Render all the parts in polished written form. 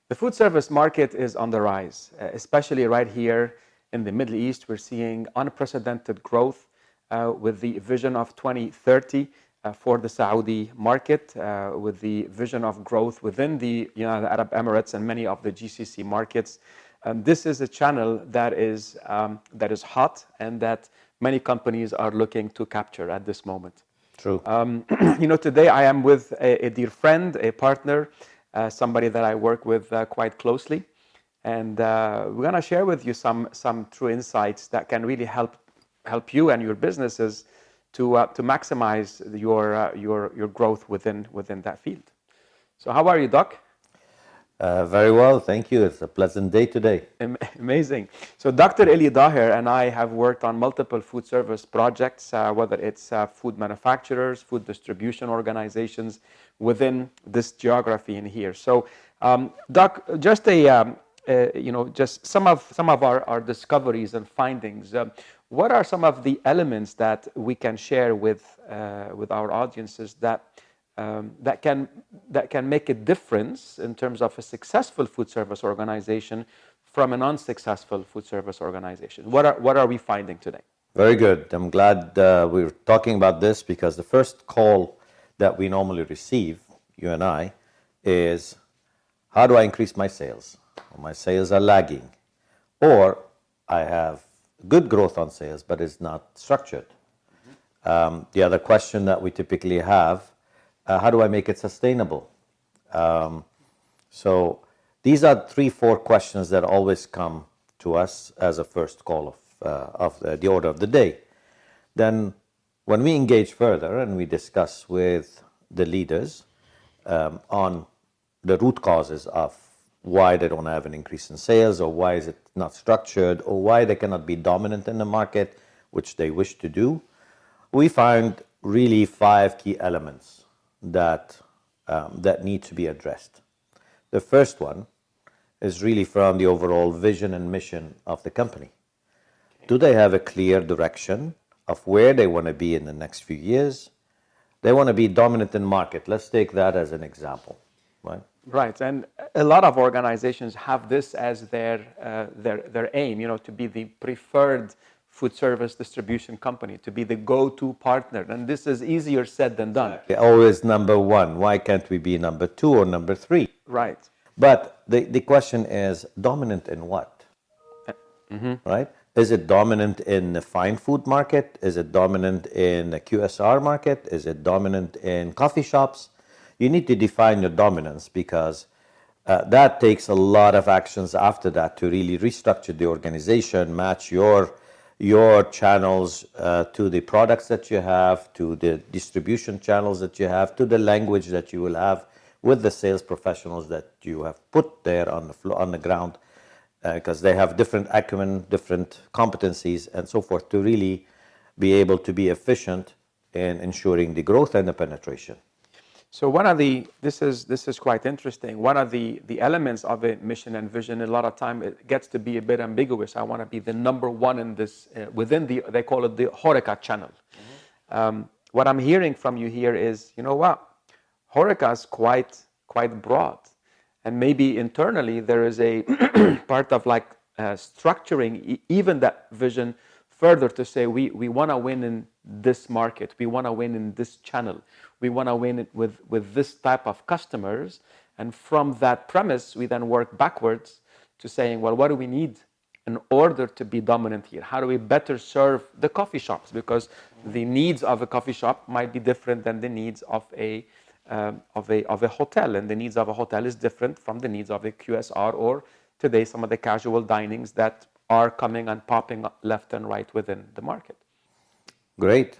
The food service market is on the rise, especially right here in the Middle East. We're seeing unprecedented growth with the vision of 2030 for the Saudi market, with the vision of growth within the United Arab Emirates and many of the GCC markets. This is a channel that is hot and that many companies are looking to capture at this moment. True. Today I am with a dear friend, a partner, somebody that I work with quite closely, and we're going to share with you some true insights that can really help you and your businesses to maximize your growth within that field. So how are you, Doc? Very well, thank you. It's a pleasant day today. Amazing. So Dr. Elie Daher and I have worked on multiple food service projects, whether it's food manufacturers, food distribution organizations within this geography in here. So, Doc, just just some of our discoveries and findings. What are some of the elements that we can share with our audiences that can make a difference in terms of a successful food service organization from an unsuccessful food service organization? What are we finding today? Very good. I'm glad we're talking about this, because the first call that we normally receive, you and I, is how do I increase my sales? My sales are lagging, or I have good growth on sales, but it's not structured. The other question that we typically have, how do I make it sustainable? So these are 3-4 questions that always come to us as a first call of the order of the day. Then when we engage further and we discuss with the leaders on the root causes of why they don't have an increase in sales, or why is it not structured, or why they cannot be dominant in the market, which they wish to do, we find really 5 key elements that need to be addressed. The first one is really from the overall vision and mission of the company. Do they have a clear direction of where they want to be in the next few years? They want to be dominant in market. Let's take that as an example, right? Right, and a lot of organizations have this as their aim, to be the preferred food service distribution company, to be the go-to partner, and this is easier said than done. Always number one. Why can't we be number 2 or number 3? Right. But the question is, dominant in what? Right? Is it dominant in the fine food market? Is it dominant in the QSR market? Is it dominant in coffee shops? You need to define your dominance, because that takes a lot of actions after that to really restructure the organization, match your channels to the products that you have, to the distribution channels that you have, to the language that you will have with the sales professionals that you have put there on the floor, on the ground, because they have different acumen, different competencies, and so forth, to really be able to be efficient in ensuring the growth and the penetration. So this is quite interesting. One of the elements of a mission and vision, a lot of time it gets to be a bit ambiguous. I want to be the number one in this within they call it the HoReCa channel. What I'm hearing from you here is, HoReCa is quite broad, and maybe internally there is a part of structuring even that vision further to say we want to win in this market, we want to win in this channel, we want to win it with this type of customers, and from that premise we then work backwards to saying, well, what do we need in order to be dominant here? How do we better serve the coffee shops? Because the needs of a coffee shop might be different than the needs of a hotel, and the needs of a hotel is different from the needs of a QSR or today some of the casual dinings that are coming and popping up left and right within the market. Great.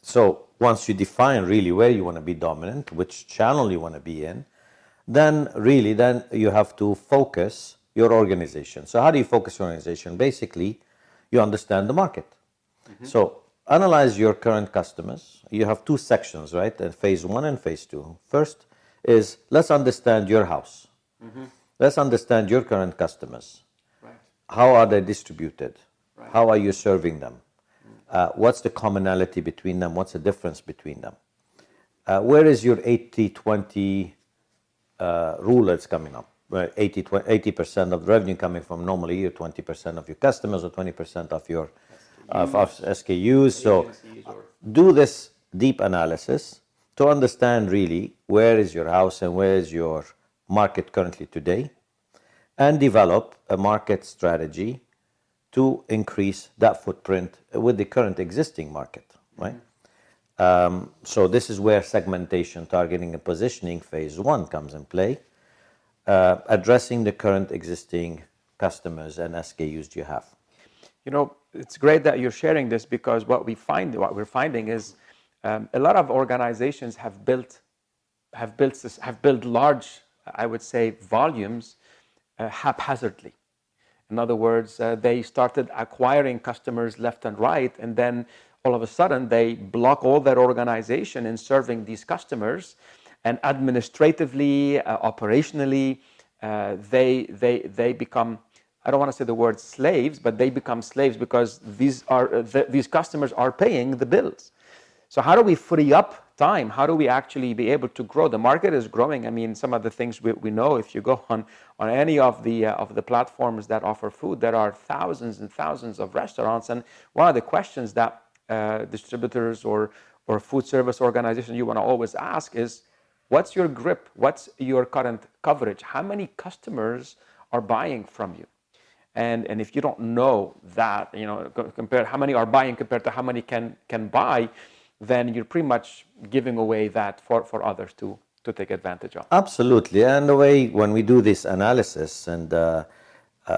So once you define really where you want to be dominant, which channel you want to be in, then you have to focus your organization. So how do you focus your organization? Basically, you understand the market. So analyze your current customers. You have 2 sections, right? Phase 1 and phase 2. First is, let's understand your house. Let's understand your current customers. Right. How are they distributed? Right. How are you serving them? What's the commonality between them? What's the difference between them? Where is your 80-20 rule that's coming up? 80% of the revenue coming from normally your 20% of your customers or 20% of your of SKUs. So do this deep analysis to understand really where is your house and where is your market currently today, and develop a market strategy to increase that footprint with the current existing market, right? So this is where segmentation, targeting, and positioning phase one comes in play, addressing the current existing customers and SKUs you have. You know, it's great that you're sharing this, because what we're finding is a lot of organizations have built large, I would say, volumes haphazardly. In other words, they started acquiring customers left and right, and then all of a sudden they block all their organization in serving these customers, and administratively, operationally, they become, I don't want to say the word slaves, but they become slaves, because these customers are paying the bills. So how do we free up time? How do we actually be able to grow? The market is growing. I mean, some of the things we know, if you go on any of the platforms that offer food, there are thousands and thousands of restaurants. And one of the questions that distributors or food service organizations you want to always ask is, what's your grip? What's your current coverage? How many customers are buying from you? And if you don't know that, you know, compare how many are buying compared to how many can buy, then you're pretty much giving away that for others to take advantage of. Absolutely. And the way when we do this analysis, and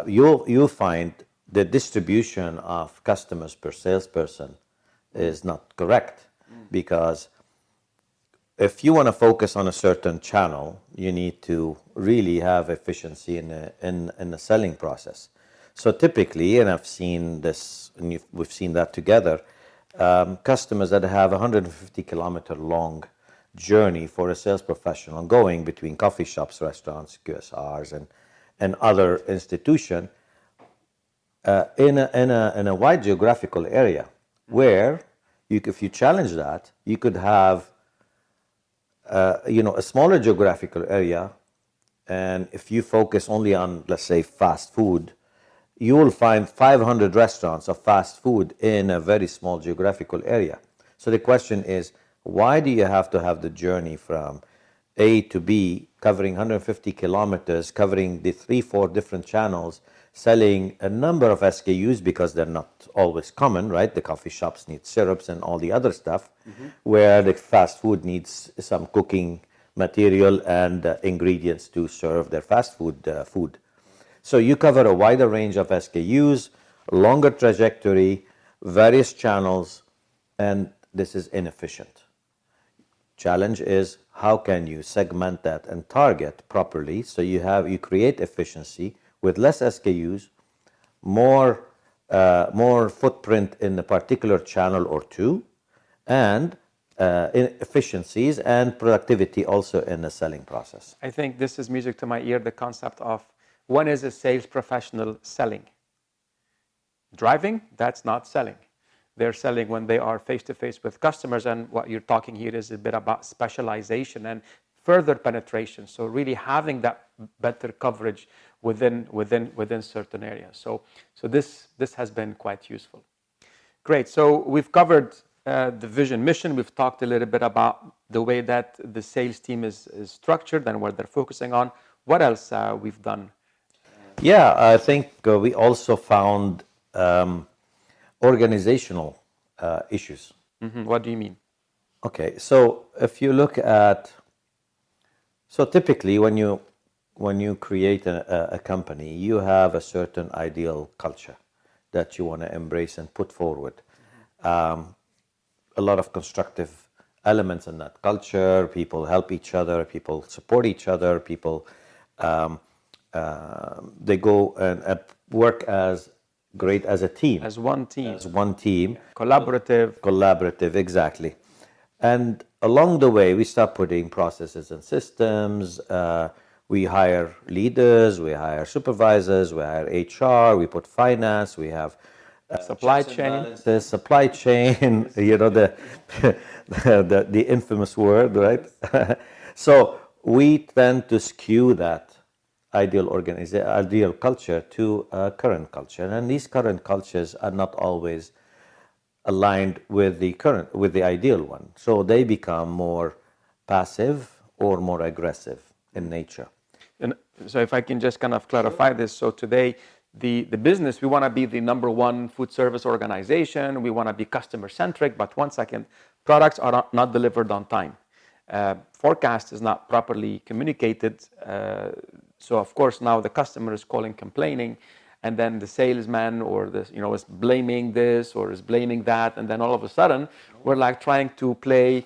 you'll find the distribution of customers per salesperson is not correct, because if you want to focus on a certain channel, you need to really have efficiency in the selling process. So typically, and I've seen this, and we've seen that together, customers that have a 150-kilometer long journey for a sales professional going between coffee shops, restaurants, QSRs, and other institutions in a wide geographical area, where if you challenge that, you could have a smaller geographical area, and if you focus only on, let's say, fast food, you will find 500 restaurants of fast food in a very small geographical area. So the question is, why do you have to have the journey from A to B, covering 150 kilometers, covering the 3-4 different channels, selling a number of SKUs, because they're not always common, right? The coffee shops need syrups and all the other stuff, where the fast food needs some cooking material and ingredients to serve their fast food. So you cover a wider range of SKUs, longer trajectory, various channels, and this is inefficient. Challenge is, how can you segment that and target properly, so you create efficiency with less SKUs, more footprint in a particular channel or two, and efficiencies and productivity also in the selling process. I think this is music to my ear, the concept of, when is a sales professional selling? Driving, that's not selling. They're selling when they are face-to-face with customers, and what you're talking here is a bit about specialization and further penetration. So really having that better coverage within certain areas. So this has been quite useful. Great. So we've covered the vision, mission. We've talked a little bit about the way that the sales team is structured and what they're focusing on. What else we've done? Yeah, I think we also found organizational issues. What do you mean? Okay, so if you look at, so typically when you create a company, you have a certain ideal culture that you want to embrace and put forward. A lot of constructive elements in that culture. People help each other. People support each other. People they go and work as great as a team. As one team. As one team. Collaborative. Collaborative, exactly. And along the way, we start putting processes and systems. We hire leaders, we hire supervisors, we hire HR, we put finance, we have supply chain. Supply chain, you know, the infamous word, right? So we tend to skew that ideal culture to current culture, and these current cultures are not always aligned with the ideal one. So they become more passive or more aggressive in nature. And so if I can just kind of clarify this, so today the business, we want to be the number one food service organization. We want to be customer centric, but one second, products are not delivered on time. Forecast is not properly communicated. So of course now the customer is calling, complaining, and then the salesman or the is blaming this or is blaming that, and then all of a sudden we're like trying to play,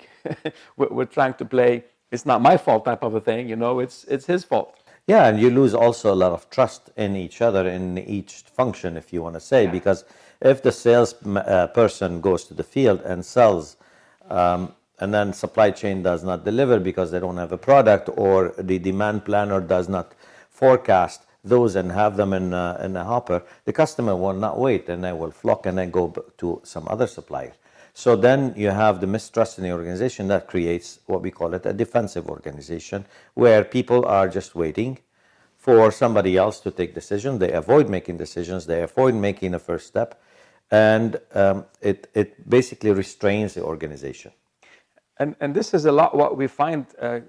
we're trying to play. It's not my fault type of a thing, it's his fault. Yeah, and you lose also a lot of trust in each other, in each function, if you want to say, because if the sales person goes to the field and sells, and then supply chain does not deliver because they don't have a product, or the demand planner does not forecast those and have them in a hopper, the customer will not wait, and they will flock and then go to some other supplier. So then you have the mistrust in the organization that creates what we call it a defensive organization, where people are just waiting for somebody else to take decisions. They avoid making decisions. They avoid making the first step, and it basically restrains the organization. And this is a lot what we find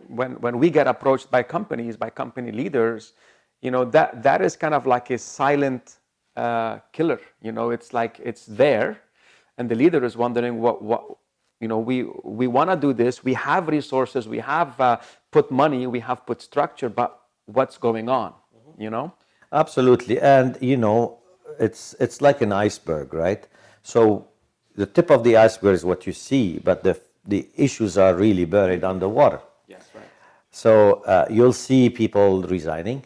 when we get approached by companies, by company leaders. That is kind of like a silent killer. It's like it's there. And the leader is wondering what we want to do this. We have resources. We have put money. We have put structure. But what's going on? Absolutely, and it's like an iceberg, right? So the tip of the iceberg is what you see, but the issues are really buried underwater. Yes, right. So you'll see people resigning.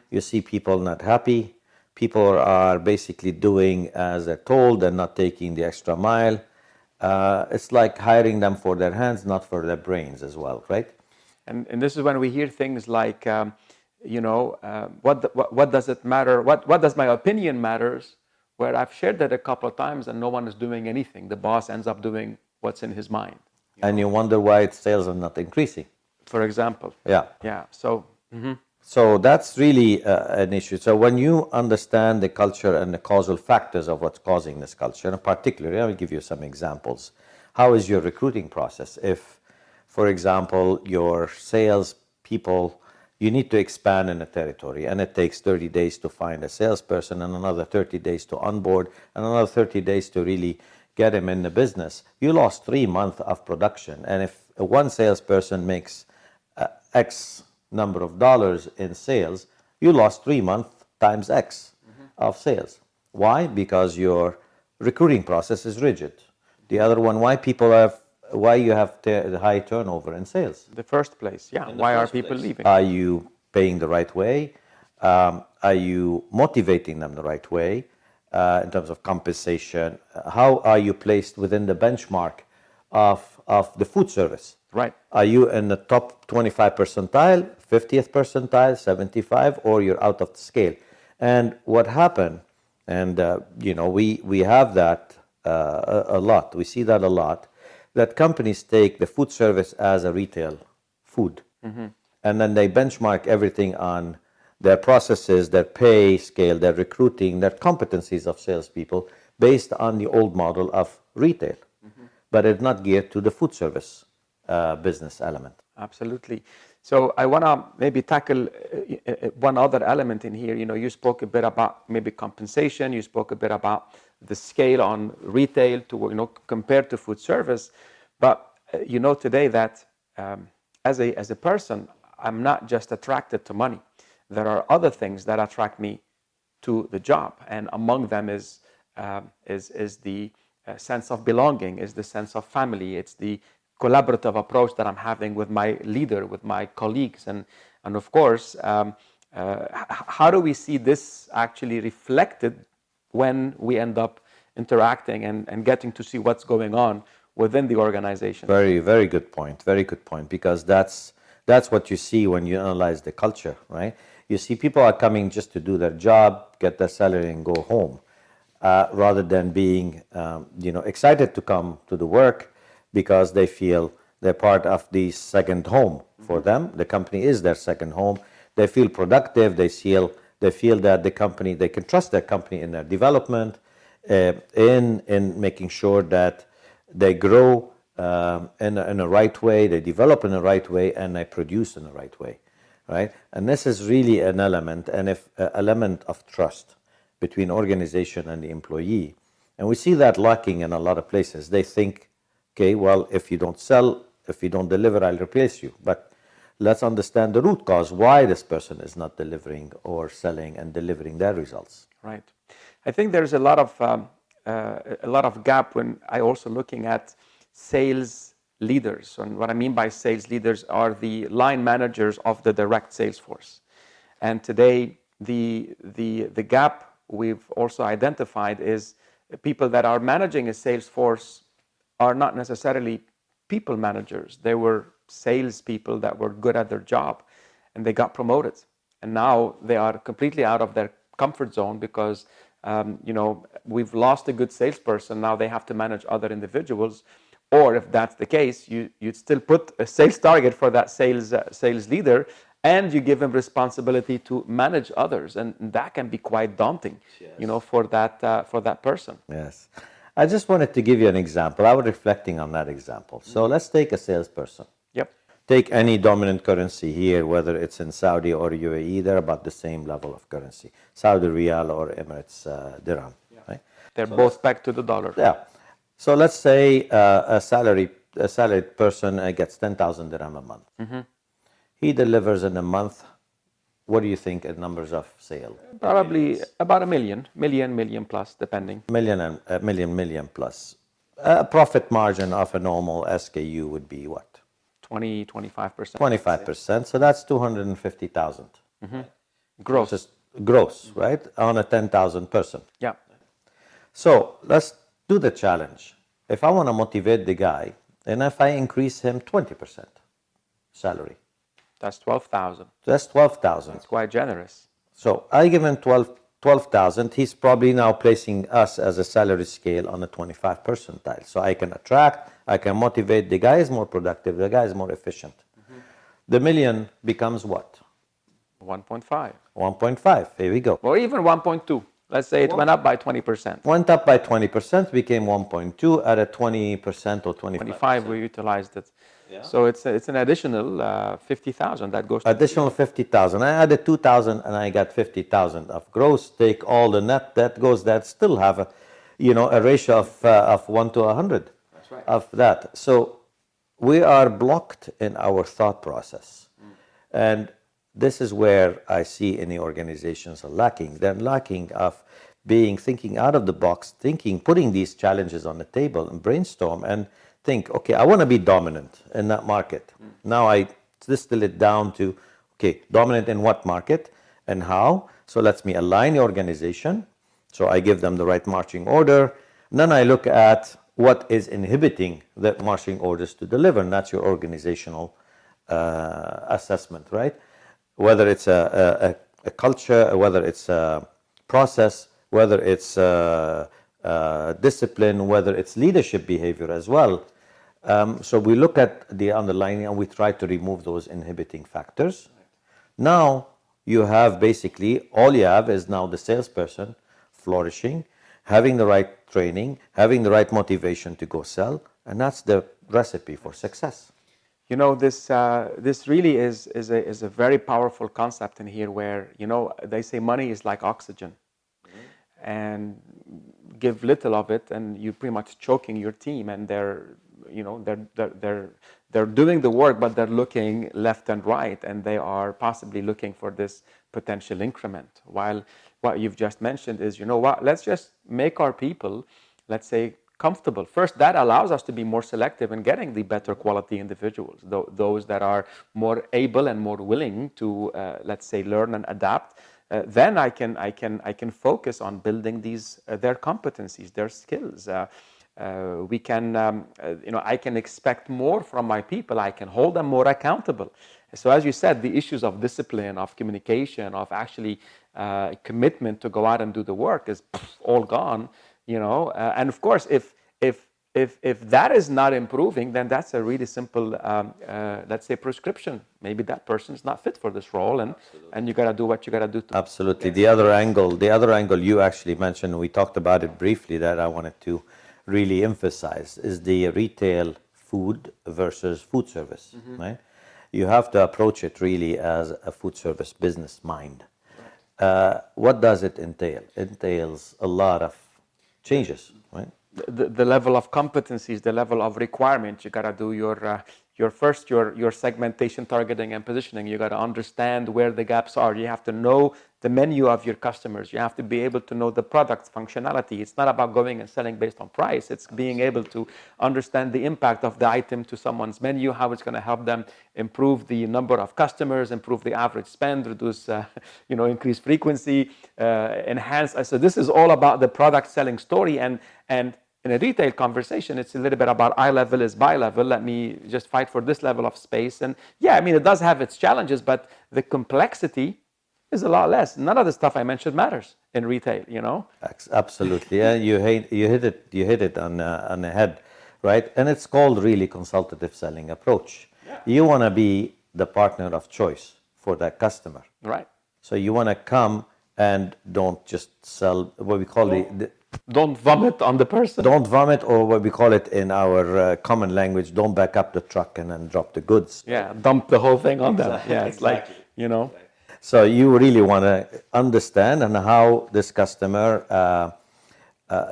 You see people not happy. People are basically doing as they're told and not taking the extra mile. It's like hiring them for their hands, not for their brains as well, right? And this is when we hear things like, what does it matter? What does my opinion matters? Where I've shared that a couple of times and no one is doing anything. The boss ends up doing what's in his mind. And you wonder why its sales are not increasing. For example. Yeah. Yeah. So. So that's really an issue. So when you understand the culture and the causal factors of what's causing this culture, and particularly, I will give you some examples. How is your recruiting process? If, for example, your sales people, you need to expand in a territory, and it takes 30 days to find a salesperson, and another 30 days to onboard, and another 30 days to really get him in the business. You lost 3 months of production, and if one salesperson makes X number of dollars in sales, you lost 3 months times X of sales. Why? Because your recruiting process is rigid. The other one, why you have the high turnover in sales? The first place, yeah. Why are people leaving? Are you paying the right way? Are you motivating them the right way in terms of compensation? How are you placed within the benchmark of the food service? Right. Are you in the top 25 percentile, 50th percentile, 75, or you're out of the scale? And what happened, and we have that a lot, we see that a lot, that companies take the food service as a retail food. And then they benchmark everything on their processes, their pay scale, their recruiting, their competencies of salespeople based on the old model of retail. But it's not geared to the food service business element. Absolutely. So I want to maybe tackle one other element in here. You spoke a bit about maybe compensation. You spoke a bit about the scale on retail to compared to food service. But today that as a person, I'm not just attracted to money. There are other things that attract me to the job, and among them is the sense of belonging, is the sense of family. It's the collaborative approach that I'm having with my leader, with my colleagues, and of course, how do we see this actually reflected when we end up interacting and getting to see what's going on within the organization? Very, very good point. Very good point, because that's what you see when you analyze the culture, right? You see people are coming just to do their job, get their salary, and go home, rather than being, excited to come to the work because they feel they're part of the second home for them. The company is their second home. They feel productive. They feel that the company, they can trust their company in their development, in making sure that they grow in a right way, they develop in the right way, and they produce in the right way, right? And this is really an element, element of trust between organization and the employee. And we see that lacking in a lot of places. They think, okay, well, if you don't sell, if you don't deliver, I'll replace you. But let's understand the root cause, why this person is not delivering or selling and delivering their results. Right. I think there's a lot of gap when I also looking at sales leaders. And what I mean by sales leaders are the line managers of the direct sales force. And today, the gap we've also identified is people that are managing a sales force are not necessarily people managers. They were salespeople that were good at their job, and they got promoted. And now they are completely out of their comfort zone because we've lost a good salesperson. Now they have to manage other individuals. Or if that's the case, you'd still put a sales target for that sales leader, and you give him responsibility to manage others, and that can be quite daunting, yes, for that person. Yes, I just wanted to give you an example. I was reflecting on that example. So let's take a salesperson. Yep. Take any dominant currency here, whether it's in Saudi or UAE, they're about the same level of currency. Saudi Riyal or Emirates Dirham. Yeah. Right? They're both back to the dollar. Yeah. So let's say a salaried person gets 10,000 dirham a month. Mm-hmm. He delivers in a month, what do you think in numbers of sale? Probably about a million plus, depending. Million plus. A profit margin of a normal SKU would be what? 25%. 25%. So that's 250,000. Mm-hmm. Gross. Gross, right? On a 10,000 person. Yeah. So let's do the challenge. If I want to motivate the guy, and if I increase him 20% salary. That's 12,000. That's 12,000. That's quite generous. So I give him 12,000. He's probably now placing us as a salary scale on a 25 percentile. So I can attract, I can motivate. The guy is more productive. The guy is more efficient. Mm-hmm. The million becomes what? 1.5. 1.5. Here we go. Or even 1.2. Let's say it went up by 20%. Went up by 20%, became 1.2 at a 20% or 25%. 25, we utilized it. Yeah. So it's an additional 50,000 that goes to additional 50,000. I added 2,000 and I got 50,000 of gross. Take all the net that goes, that still have a ratio of 1 to 100. That's right. Of that. So we are blocked in our thought process. And this is where I see any organizations are lacking. They're lacking of thinking out of the box, putting these challenges on the table and brainstorm and think, okay, I want to be dominant in that market. Now I distill it down to, okay, dominant in what market and how? So let me align the organization. So I give them the right marching order. And then I look at what is inhibiting the marching orders to deliver. And that's your organizational assessment, right? Whether it's a culture, whether it's a process, whether it's discipline, whether it's leadership behavior as well. So we look at the underlying and we try to remove those inhibiting factors. Now you have basically, all you have is now the salesperson flourishing, having the right training, having the right motivation to go sell, and that's the recipe for success. This really is a very powerful concept in here where, they say money is like oxygen. Mm-hmm. And give little of it and you're pretty much choking your team, and they're doing the work, but they're looking left and right, and they are possibly looking for this potential increment. While what you've just mentioned is, let's just make our people, let's say, comfortable. First, that allows us to be more selective in getting the better quality individuals, those that are more able and more willing to, let's say, learn and adapt. Then I can focus on building their competencies, their skills. I can expect more from my people. I can hold them more accountable. So as you said, the issues of discipline, of communication, of actually commitment to go out and do the work is all gone. And of course, if if that is not improving, then that's a really simple, let's say, prescription. Maybe that person's not fit for this role, and you got to do what you got to do. Absolutely. The other angle you actually mentioned, we talked about it briefly, that I wanted to really emphasize, is the retail food versus food service, right? You have to approach it really as a food service business mind. What does it entail? It entails a lot of changes, right? The level of competencies, the level of requirements, you got to do your segmentation, targeting, and positioning. You got to understand where the gaps are. You have to know the menu of your customers. You have to be able to know the product functionality. It's not about going and selling based on price. It's being able to understand the impact of the item to someone's menu, how it's going to help them improve the number of customers, improve the average spend, reduce, increase frequency, enhance. So this is all about the product selling story. And in a retail conversation, it's a little bit about eye level is buy level. Let me just fight for this level of space. And yeah, I mean, it does have its challenges, but the complexity is a lot less. None of the stuff I mentioned matters in retail, Absolutely. Yeah, you hit it on the head, right? And it's called really consultative selling approach. Yeah. You want to be the partner of choice for that customer. Right. So you want to come and don't just sell what we call don't vomit on the person. Don't vomit, or what we call it in our common language, don't back up the truck and then drop the goods. Yeah, dump the whole thing on them. Yeah, it's exactly. like, So you really want to understand and how this customer,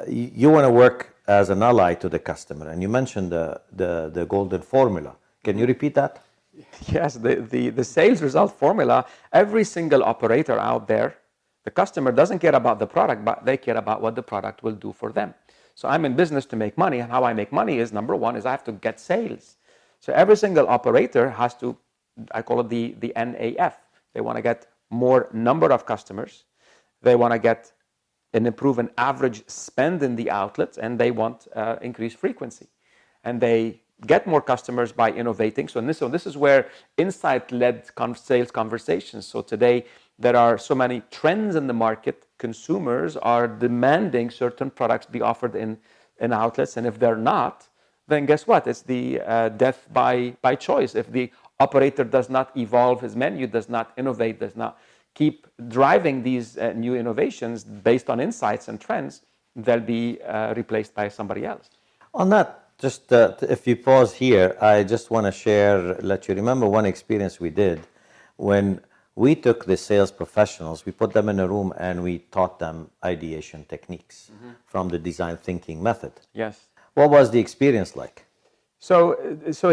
you want to work as an ally to the customer. And you mentioned the golden formula. Can you repeat that? Yes, the sales result formula, every single operator out there, the customer doesn't care about the product, but they care about what the product will do for them. So I'm in business to make money, and how I make money is, number one, is I have to get sales. So every single operator has to, I call it the NAF. They want to get more number of customers. They want to get and improve an average spend in the outlets, and they want increased frequency. And they get more customers by innovating. So this is where insight-led sales conversations. So today, there are so many trends in the market. Consumers are demanding certain products be offered in outlets, and if they're not, then guess what? It's the death by choice. If the operator does not evolve his menu, does not innovate, does not keep driving these new innovations based on insights and trends, they'll be replaced by somebody else. On that, just if you pause here, I just want to let you remember one experience we did when we took the sales professionals, we put them in a room and we taught them ideation techniques from the design thinking method. Yes. What was the experience like? So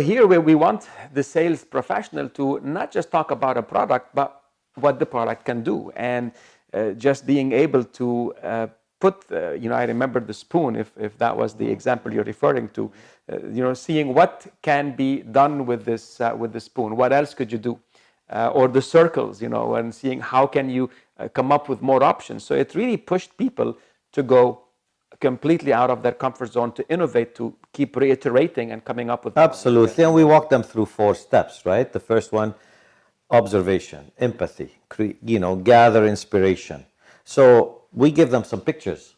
here we want the sales professional to not just talk about a product, but what the product can do. And just being able to put, I remember the spoon, if that was the example you're referring to, seeing what can be done with the spoon. What else could you do? Or the circles, and seeing how can you come up with more options. So it really pushed people to go completely out of their comfort zone, to innovate, to keep reiterating and coming up with. Absolutely, and we walked them through 4 steps, right? The first one, observation, empathy, gather inspiration. So we give them some pictures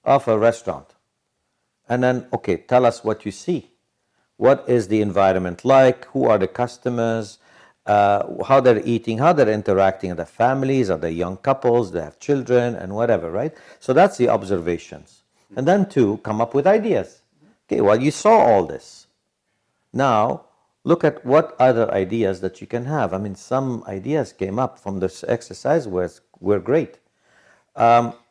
of a restaurant. And then, okay, tell us what you see. What is the environment like? Who are the customers? How they're eating, how they're interacting with their families, are they young couples, they have children, and whatever, right? So that's the observations. And then 2, come up with ideas. Okay, well, you saw all this. Now, look at what other ideas that you can have. I mean, some ideas came up from this exercise were great.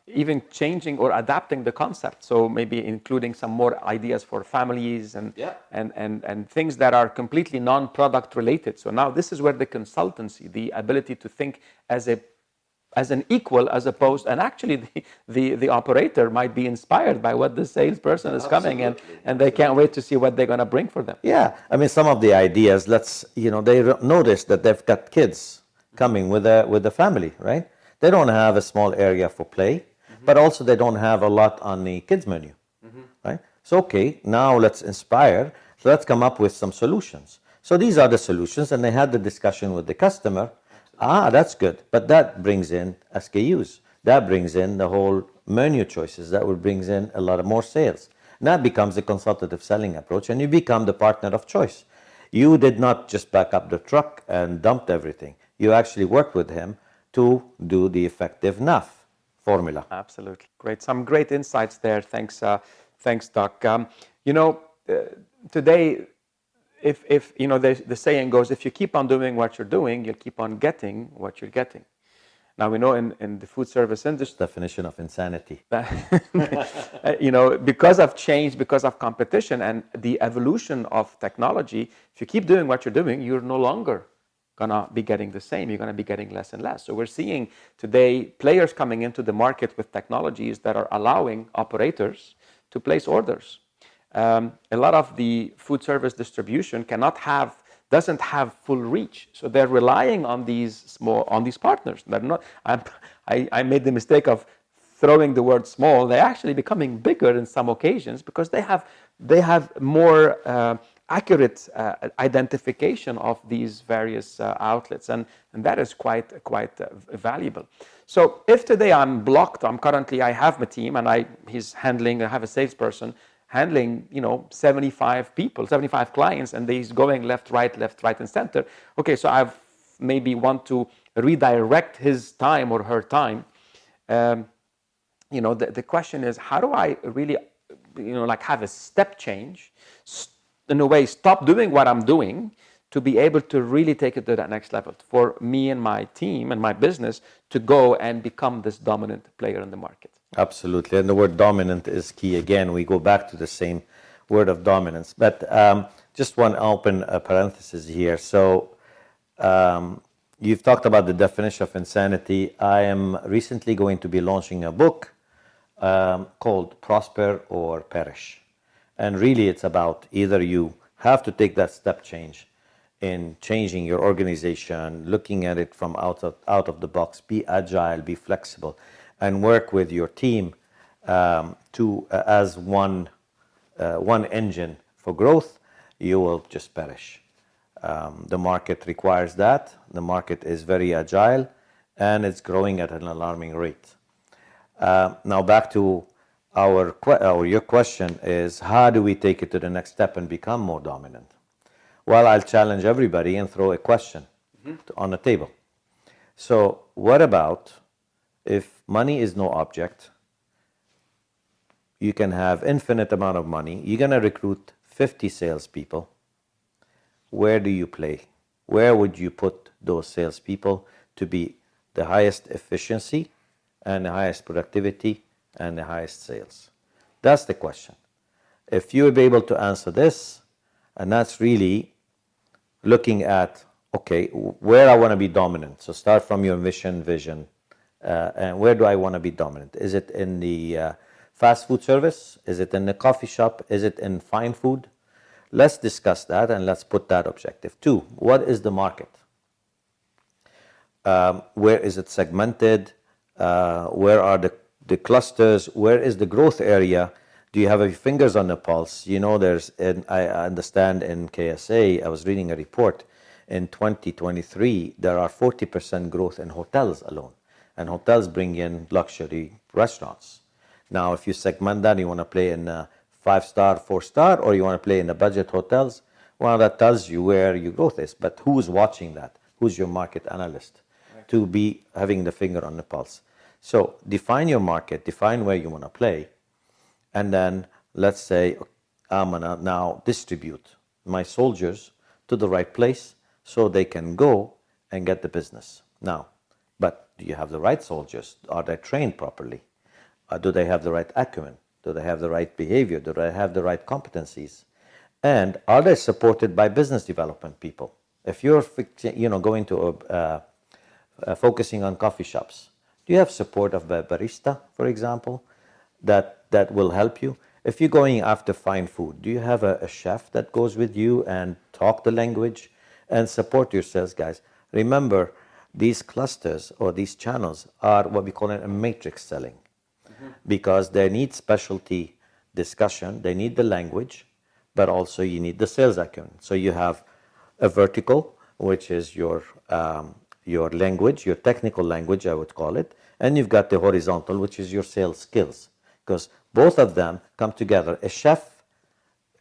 Even changing or adapting the concept, so maybe including some more ideas for families and things that are completely non-product related. So now this is where the consultancy, the ability to think as an equal, as opposed, and actually the operator might be inspired by what the salesperson is coming and they can't wait to see what they're going to bring for them. Yeah, I mean, some of the ideas, they notice that they've got kids coming with the family, right? They don't have a small area for play. But also they don't have a lot on the kids menu, right? So, okay, now let's inspire. So let's come up with some solutions. So these are the solutions, and they had the discussion with the customer. That's good. But that brings in SKUs. That brings in the whole menu choices. That brings in a lot of more sales. And that becomes the consultative selling approach, and you become the partner of choice. You did not just back up the truck and dumped everything. You actually worked with him to do the effective NAF formula. Absolutely. Great. Some great insights there. Thanks, Doc. You know, today, if you know, the saying goes, if you keep on doing what you're doing, you'll keep on getting what you're getting. Now, we know in the food service industry, Definition of insanity. you know, because of change, because of competition and the evolution of technology, if you keep doing what you're doing, you're no longer gonna be getting the same. You're gonna be getting less and less. So we're seeing today players coming into the market with technologies that are allowing operators to place orders. A lot of the food service distribution doesn't have full reach, so they're relying on these partners. They're not. I made the mistake of throwing the word small. They're actually becoming bigger in some occasions because they have more accurate identification of these various outlets, and that is quite valuable. So if today I'm blocked, I have my team, and I have a salesperson handling 75 people, 75 clients, and he's going left, right, and center. Okay, so I've maybe want to redirect his time or her time. The question is, how do I really have a step change, in a way stop doing what I'm doing to be able to really take it to that next level, for me and my team and my business to go and become this dominant player in the market? Absolutely, and the word dominant is key. Again, we go back to the same word of dominance. But just one open parenthesis here. So you've talked about the definition of insanity. I am recently going to be launching a book called Prosper or Perish. And really it's about either you have to take that step change in changing your organization, looking at it from out of the box, be agile, be flexible, and work with your team as one engine for growth. You will just perish. The market requires that. The market is very agile, and it's growing at an alarming rate. Now back to your question is, how do we take it to the next step and become more dominant? Well, I'll challenge everybody and throw a question on the table. So what about if money is no object, you can have infinite amount of money, you're going to recruit 50 salespeople, where do you play? Where would you put those salespeople to be the highest efficiency and the highest productivity and the highest sales? That's the question. If you will be able to answer this, and that's really looking at, okay, where I want to be dominant. So start from your vision, and where do I want to be dominant? Is it in the fast food service? Is it in the coffee shop? Is it in fine food? Let's discuss that, and let's put that objective. 2, what is the market? Where is it segmented? Where are the clusters? Where is the growth area? Do you have your fingers on the pulse? I understand in KSA, I was reading a report, in 2023, there are 40% growth in hotels alone. And hotels bring in luxury restaurants. Now, if you segment that, you want to play in 5-star, 4-star, or you want to play in the budget hotels, well, that tells you where your growth is. But who's watching that? Who's your market analyst? Right. To be having the finger on the pulse. So define your market, define where you want to play, and then let's say I'm going to now distribute my soldiers to the right place so they can go and get the business. Now, but do you have the right soldiers? Are they trained properly? Do they have the right acumen? Do they have the right behavior? Do they have the right competencies? And are they supported by business development people? If you're going to focusing on coffee shops, do you have support of a barista, for example, that will help you? If you're going after fine food, do you have a chef that goes with you and talk the language and support your sales guys? Remember, these clusters or these channels are what we call a matrix selling, because they need specialty discussion, they need the language, but also you need the sales acumen. So you have a vertical, which is your language, your technical language, I would call it, and you've got the horizontal, which is your sales skills, because Both of them come together. A chef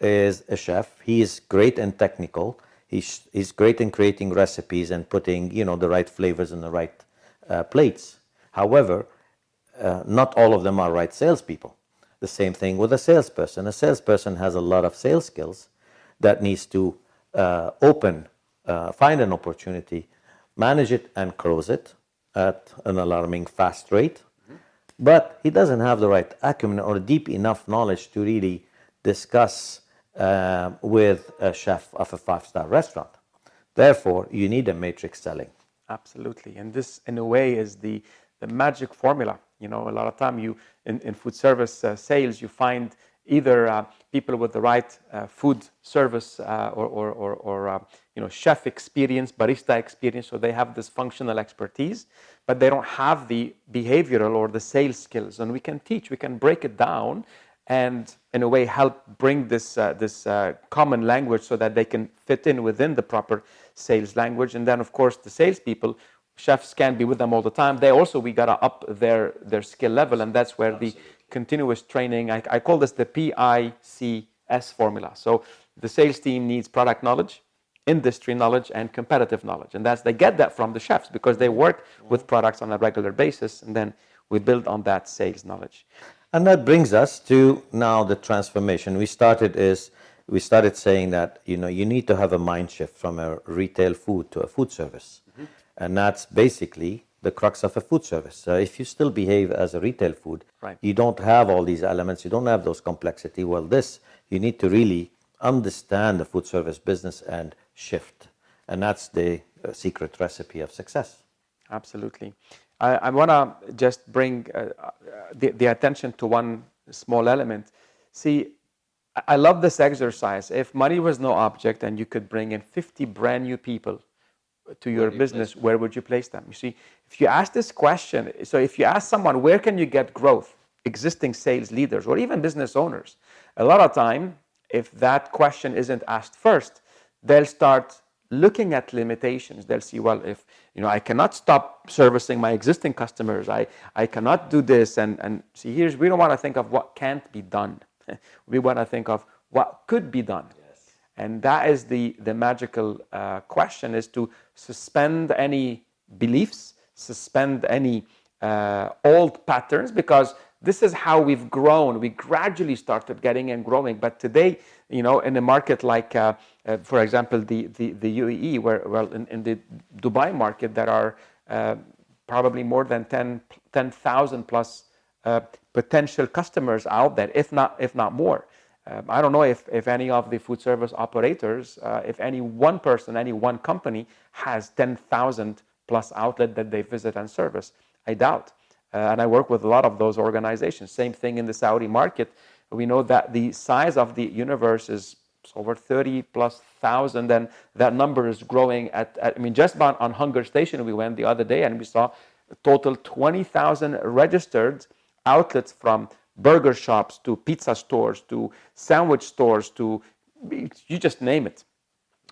is a chef. He is great and technical. He's great in creating recipes and putting, the right flavors in the right plates. However, not all of them are right salespeople. The same thing with a salesperson. A salesperson has a lot of sales skills that needs to find an opportunity, manage it and close it at an alarming fast rate. But he doesn't have the right acumen or deep enough knowledge to really discuss with a chef of a 5-star restaurant. Therefore, you need a matrix selling. Absolutely. And this, in a way, is the magic formula. A lot of time in food service sales, you find either people with the right food service or chef experience, barista experience, so they have this functional expertise, but they don't have the behavioral or the sales skills. And we can teach, we can break it down, and in a way help bring this common language so that they can fit in within the proper sales language. And then, of course, the salespeople, chefs can't be with them all the time. We got to up their skill level, and that's where the continuous training, I call this the PICS formula. So the sales team needs product knowledge, industry knowledge, and competitive knowledge. And they get that from the chefs because they work with products on a regular basis, and then we build on that sales knowledge. And that brings us to now the transformation. We started saying that you need to have a mind shift from a retail food to a food service. Mm-hmm. And that's basically the crux of a food service. If you still behave as a retail food, right, you don't have all these elements, you don't have those complexity. Well, you need to really understand the food service business and shift. And that's the secret recipe of success. Absolutely. I want to just bring the attention to one small element. See, I love this exercise. If money was no object and you could bring in 50 brand new people to your business, where would you place them? You see, if you ask this question, so if you ask someone, where can you get growth? Existing sales leaders or even business owners, a lot of time, if that question isn't asked first, they'll start looking at limitations. They'll see, well, if I cannot stop servicing my existing customers, I cannot do this, and see, we don't want to think of what can't be done. We want to think of what could be done. Yes. And that is the magical question, is to suspend any beliefs, suspend any old patterns, because this is how we've grown. We gradually started getting and growing, but today, in a market like, for example, the UAE, in the Dubai market, there are probably more than 10,000 plus potential customers out there, if not more. I don't know if any of the food service operators, if any one person, any one company has 10,000 plus outlet that they visit and service. I doubt. And I work with a lot of those organizations. Same thing in the Saudi market. We know that the size of the universe is over 30 plus thousand, and that number is growing just about on Hunger Station we went the other day, and we saw a total 20,000 registered outlets, from burger shops to pizza stores to sandwich stores to, you just name it.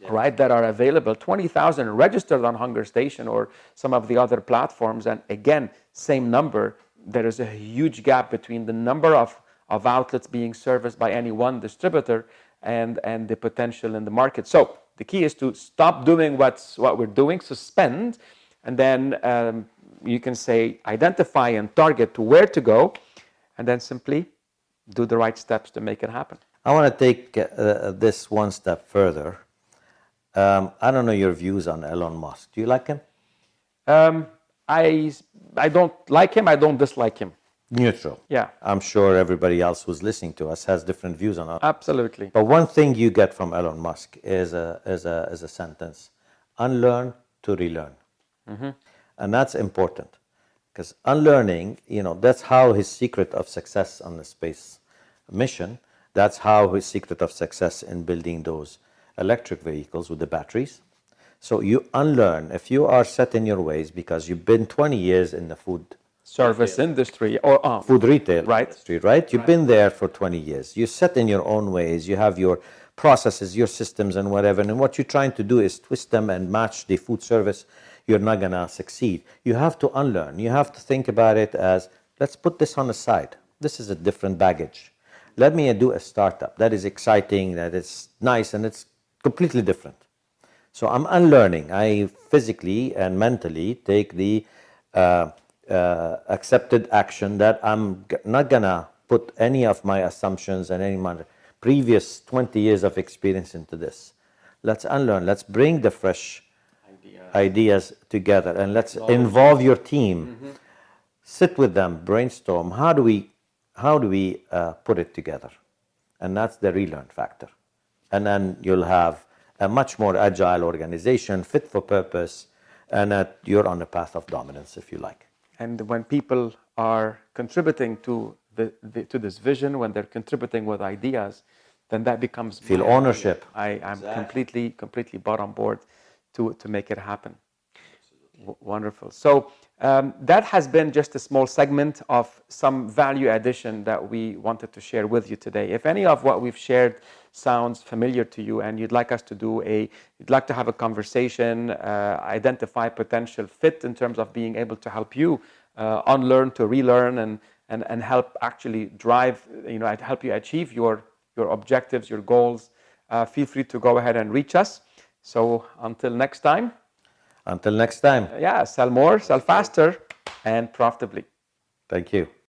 Yeah. Right, that are available, 20,000 registered on Hunger Station or some of the other platforms. And again, same number, there is a huge gap between the number of outlets being serviced by any one distributor and the potential in the market. So the key is to stop doing what we're doing, suspend, and then you can say identify and target to where to go, and then simply do the right steps to make it happen. I want to take this one step further. I don't know your views on Elon Musk. Do you like him? I don't like him. I don't dislike him. Neutral. Yeah. I'm sure everybody else who's listening to us has different views on it. Absolutely. But one thing you get from Elon Musk is a sentence: unlearn to relearn. Mm-hmm. And that's important, because unlearning, that's how his secret of success on the space mission. That's how his secret of success in building those electric vehicles with the batteries. So you unlearn. If you are set in your ways because you've been 20 years in the food service industry or food retail right. industry, right? You've been there for 20 years. You're set in your own ways. You have your processes, your systems and whatever. And what you're trying to do is twist them and match the food service. You're not going to succeed. You have to unlearn. You have to think about it as, let's put this on the side. This is a different baggage. Let me do a startup. That is exciting, that is nice, and it's completely different. So I'm unlearning. I physically and mentally take the accepted action that I'm not gonna put any of my assumptions and any of my previous 20 years of experience into this. Let's unlearn. Let's bring the fresh ideas together, and let's involve your team. Sit with them, brainstorm. How do we put it together? And that's the relearn factor. And then you'll have a much more agile organization, fit for purpose, and that you're on the path of dominance, if you like. And when people are contributing to to this vision, when they're contributing with ideas, then that becomes feel ownership. I'm exactly. completely bought on board to make it happen. Wonderful. So that has been just a small segment of some value addition that we wanted to share with you today. If any of what we've shared sounds familiar to you and you'd like us to you'd like to have a conversation, identify potential fit in terms of being able to help you unlearn to relearn and help actually drive, help you achieve your objectives, your goals, feel free to go ahead and reach us. So until next time. Until next time. Yeah, sell more, sell faster, and profitably. Thank you.